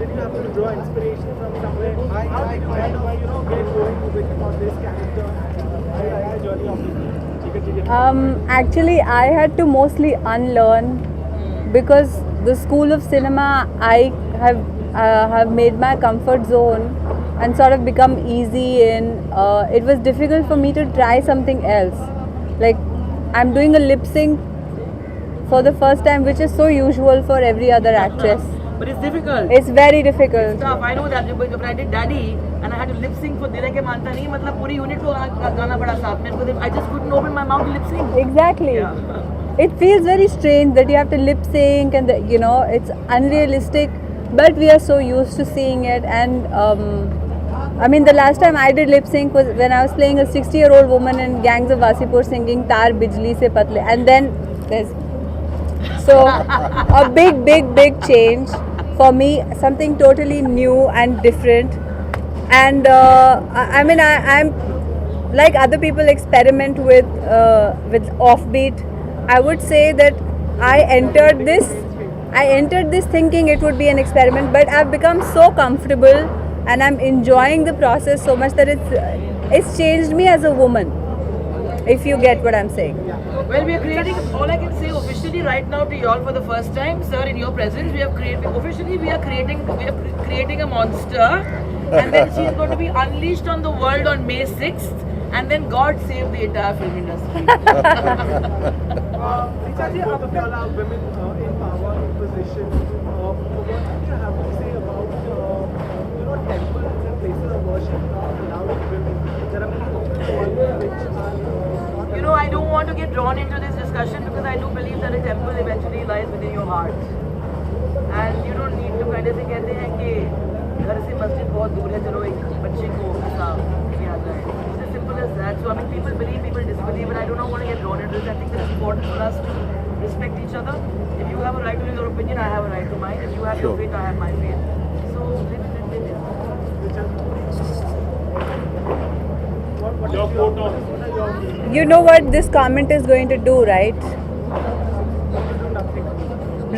You have to draw inspiration from somewhere. How did you kind of, get going with this character and journey of this? Actually, I had to mostly unlearn because the school of cinema I have made my comfort zone and sort of become easy in. It was difficult for me to try something else. Like I'm doing a lip sync for the first time, which is so usual for every other actress. But it's difficult. It's very difficult. It's tough. I know that because when I did Daddy and I had to lip sync for Dile Ke Manta Nahi, मतलब पूरी unit को गाना पड़ा साथ में. I just couldn't open my mouth to lip sync. Exactly. Yeah. It feels very strange that you have to lip sync and it's unrealistic, but we are so used to seeing it. And I mean, the last time I did lip sync was when I was playing a 60-year-old woman in Gangs of Wasipur singing Tar Bijli Se Patle, and then there's so a big change for me, something totally new and different. And I mean, I'm like other people experiment with offbeat. I would say that I entered this thinking it would be an experiment, but I've become so comfortable and I'm enjoying the process so much that it's changed me as a woman, if you get what I'm saying. Well, we are creating, all I can say officially right now to you all for the first time, sir, in your presence, we are creating a monster, and then she's going to be unleashed on the world on May 6th, and then God save the entire film industry. Richa ji, both of y'all are women in power, in position. What do you have to say about temples and places of worship not allowing women? There are many which are I don't want to get drawn into this discussion because I do believe that a temple eventually lies within your heart. And you don't need to kind of कहते हैं कि घर से मस्जिद बहुत दूर है, चलो एक बच्चे को ऐसा किया जाए. It's as simple as that. So I mean, people believe, people disbelieve, but I do not want to get drawn into this. I think that it's important for us to respect each other. If you have a right to your opinion, I have a right to mine. If you have your faith, I have my faith. So live it. Your quote on You know what this comment is going to do, right?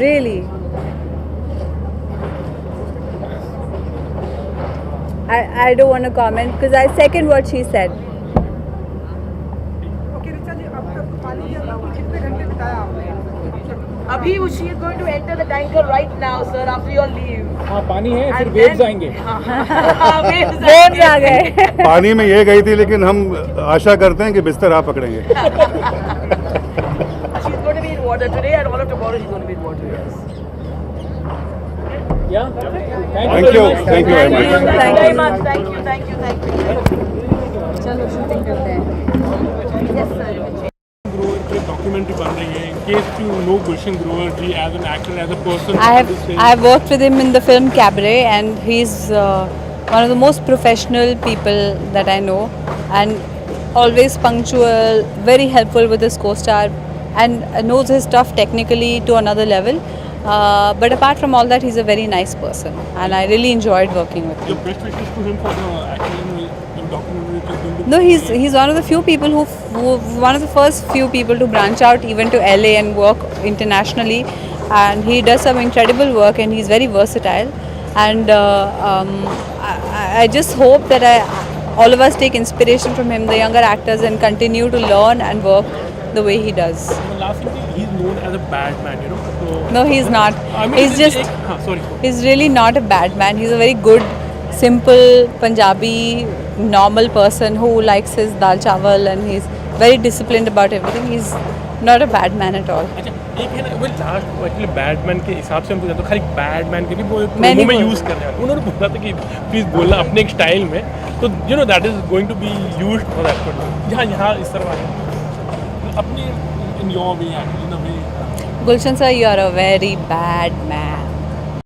Really? I don't want to comment because I second what she said. Okay, Richa ji, अब तक पानी के अंदर कुल कितने घंटे बिताया आपने? Abhi, she is going to enter the tanker right now, sir, after your leave. हाँ पानी है फिर And वेव्स then- आएंगे. Waves Waves आ गए. पानी में ये गई थी, लेकिन हम आशा करते हैं कि बिस्तर आप पकड़ेंगे. She's going to be in water today and all of tomorrow she's going to be in water, yes. Yeah. Thank you. Thank you very Thank you much. very much. Thank you. चलो shooting करते हैं. Yes, sir. Grover पे documentary बन रही है. In case you know Gulshan Grover ji as an actor, as a person. I have worked with him in the film Cabaret, and he's one of the most professional people that I know, and always punctual, very helpful with his co-star, and knows his stuff technically to another level. But apart from all that, he's a very nice person, and I really enjoyed working with him. Your best wishes to him for the acting in documentary which is going to. No, he's one of the few people who one of the first few people to branch out even to LA and work internationally, and he does some incredible work, and he's very versatile, and I just hope that all of us take inspiration from him, the younger actors, and continue to learn and work the way he does. The last thing, he's known as a bad man, So, No, he's not. I mean, He's just sorry. he's really not a bad man. He's a very good, simple Punjabi normal person who likes his dal chawal, and he's very disciplined about everything. He's not a bad man at all. अच्छा एक है ना वो last actually badman के हिसाब से हम तो खाली बैडमैन के भी वो मैं नहीं प्रोमो में बोल- यूज़ कर रहे हैं. उन्होंने बोला था कि प्लीज़ बोलना अपने एक स्टाइल में, तो that is going to be used for that. यहाँ इस तरह अपनी in your way actually in a way. Gulshan sir, you are a very bad man.